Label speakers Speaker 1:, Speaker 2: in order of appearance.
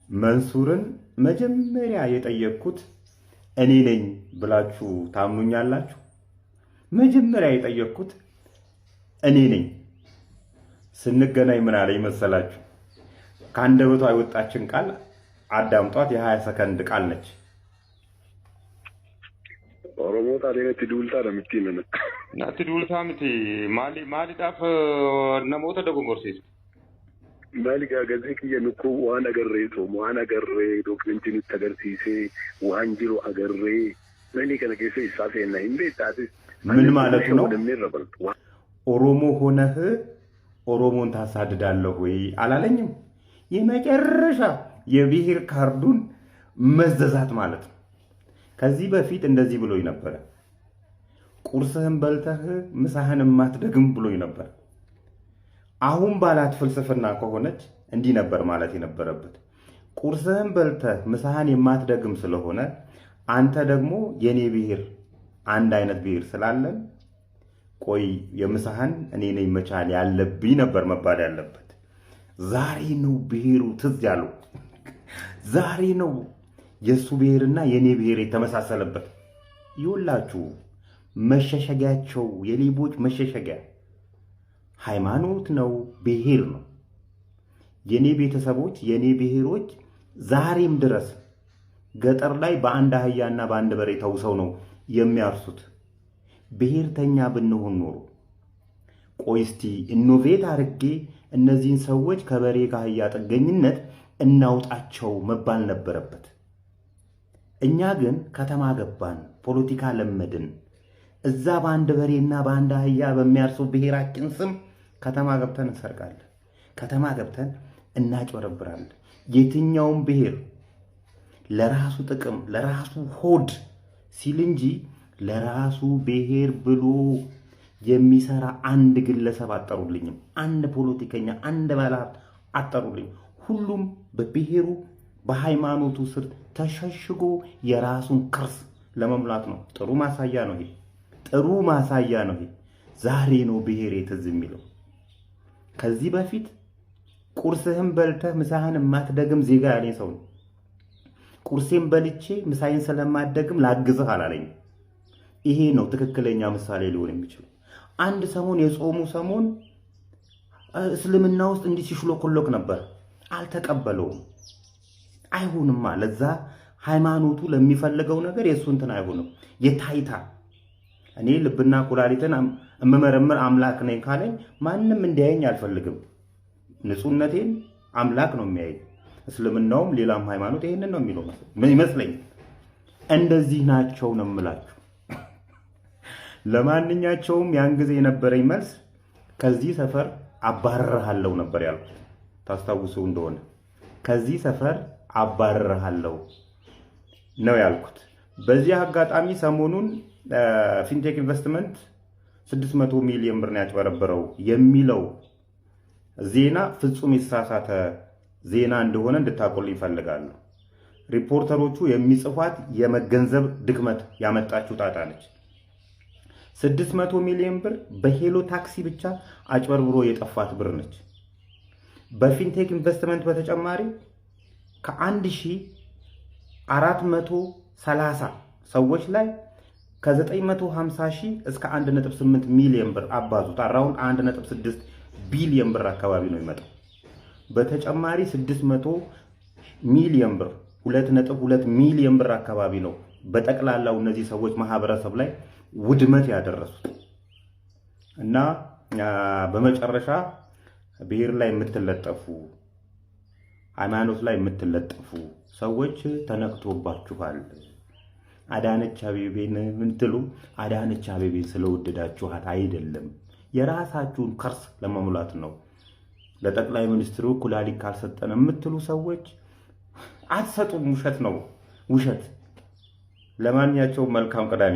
Speaker 1: መንሱርን መጀመሪያ የጠየቅኩት እኔ ነኝ ብላችሁ ታምኑኛላችሁ? መጀመሪያ የጠየቅኩት እኔ ነኝ። ስንገናኝ ምን አለኝ መሰላችሁ? ከአንደበቷ የወጣችን ቃል አዳምጧት። የ20 ሰከንድ ቃል ነች።
Speaker 2: ኦሮሞ ታዲያ ዱልታ ለምትይነ
Speaker 3: ናቲ ዱልታ ምቲ ማሊ ዳፍ ነሞተ ደጎንጎርሲስ
Speaker 2: ማሊጋ ገዘክ የንኩ ዋና ገሬቶ ዋና ገሬ ዶክመንቲን ተገርሲሴ ዋንጅሮ አገሬ ለኔ ከነከሰ ይሳፈና እንዴት
Speaker 1: ምን ማለት ነው? ኦሮሞ ሆነህ ኦሮሞን ታሳድዳለህ ወይ አላለኝም። የመጨረሻ የብሔር ካርዱን መዘዛት ማለት ነው። ከዚህ በፊት እንደዚህ ብሎኝ ነበር። ቁርስህን በልተህ ምሳህን ማትደግም ብሎኝ ነበር። አሁን ባላት ፍልስፍና ከሆነች እንዲህ ነበር ማለት የነበረበት። ቁርስህን በልተህ ምሳህን የማትደግም ስለሆነ አንተ ደግሞ የኔ ብሔር አንድ አይነት ብሔር ስላለን ቆይ የምሳህን እኔ ነኝ መቻል ያለብኝ ነበር መባል ያለበት። ዛሬ ነው ብሔሩ ትዝ ያለው። ዛሬ ነው የሱ ብሔርና የኔ ብሔር የተመሳሰለበት። ይውላችሁ መሸሸጊያቸው የሌቦች መሸሸጊያ ሃይማኖት ነው፣ ብሔር ነው። የኔ ቤተሰቦች የኔ ብሔሮች ዛሬም ድረስ ገጠር ላይ በአንድ አህያና በአንድ በሬ ተውሰው ነው የሚያርሱት። ብሔርተኛ ብንሆን ኖሮ ቆይ እስቲ ኢኖቬት አድርጌ እነዚህን ሰዎች ከበሬ ከአህያ ጥገኝነት እናውጣቸው መባል ነበረበት። እኛ ግን ከተማ ገባን፣ ፖለቲካ ለመድን። እዛ በአንድ በሬና በአንድ አህያ በሚያርሱ ብሔራችን ስም ከተማ ገብተን እንሰርቃለን፣ ከተማ ገብተን እናጭበረብራለን። የትኛውም ብሔር ለራሱ ጥቅም ለራሱ ሆድ ሲል እንጂ ለራሱ ብሔር ብሎ የሚሰራ አንድ ግለሰብ አጠሩልኝም፣ አንድ ፖለቲከኛ፣ አንድ ባለሀብት አጠሩልኝ። ሁሉም በብሔሩ በሃይማኖቱ ስር ተሸሽጎ የራሱን ቅርስ ለመሙላት ነው። ጥሩ ማሳያ ነው ይሄ፣ ጥሩ ማሳያ ነው ይሄ። ዛሬ ነው ብሔሬ ትዝ የሚለው። ከዚህ በፊት ቁርስህን በልተህ ምሳህን የማትደግም ዜጋ ያለኝ ሰው ነው። ቁርሴን በልቼ ምሳዬን ስለማትደግም ላግዝህ አላለኝ። ይሄ ነው ትክክለኛ ምሳሌ ሊሆን የሚችለው። አንድ ሰሞን የጾሙ ሰሞን እስልምና ውስጥ እንዲህ ሲሽሎኮሎክ ነበር፣ አልተቀበለውም። አይሆንማ፣ ለዛ ሃይማኖቱ ለሚፈልገው ነገር የሱ እንትን አይሆንም። የታይታ እኔ ልብና ኩላሊትን እመመረምር አምላክ ነኝ ካለኝ ማንም እንዲያየኝ አልፈልግም። ንጹህነቴን አምላክ ነው የሚያየኝ። እስልምናውም ሌላም ሃይማኖት ይሄንን ነው የሚለው ይመስለኝ። እንደዚህ ናቸው ነው የምላችሁ። ለማንኛቸውም ያን ጊዜ የነበረኝ መልስ ከዚህ ሰፈር አባረርሃለሁ ነበር ያልኩት። ታስታውሱ እንደሆነ ከዚህ ሰፈር አባረርሃለሁ ነው ያልኩት። በዚህ አጋጣሚ ሰሞኑን ፊንቴክ ኢንቨስትመንት 600 ሚሊዮን ብር ነው ያጭበረበረው የሚለው ዜና ፍጹም የተሳሳተ ዜና እንደሆነ እንድታቆልኝ ይፈልጋሉ። ሪፖርተሮቹ የሚጽፏት የመገንዘብ ድክመት ያመጣችው ጣጣ ነች። 600 ሚሊዮን ብር በሄሎ ታክሲ ብቻ አጭበርብሮ የጠፋት ብር ነች። በፊንቴክ ኢንቨስትመንት በተጨማሪ ከ1430 ሰዎች ላይ ከ950 ሺህ እስከ 1.8 ሚሊዮን ብር አባዙት። አራውን 1.6 ቢሊዮን ብር አካባቢ ነው የሚመጣው። በተጨማሪ 600 ሚሊዮን ብር 2.2 ሚሊዮን ብር አካባቢ ነው በጠቅላላው እነዚህ ሰዎች ማህበረሰብ ላይ ውድመት ያደረሱት። እና በመጨረሻ ብሔር ላይ የምትለጠፉ ሃይማኖት ላይ የምትለጠፉ ሰዎች ተነቅቶባችኋል። አዳነች አቤቤን ምንትሉ አዳነች አቤቤን ስለወደዳችኋት አይደለም፣ የራሳችሁን ከርስ ለመሙላት ነው። ለጠቅላይ ሚኒስትሩ ኩላሊት ካልሰጠን የምትሉ ሰዎች አትሰጡም። ውሸት ነው፣ ውሸት። ለማንኛቸውም መልካም ቅዳሜ።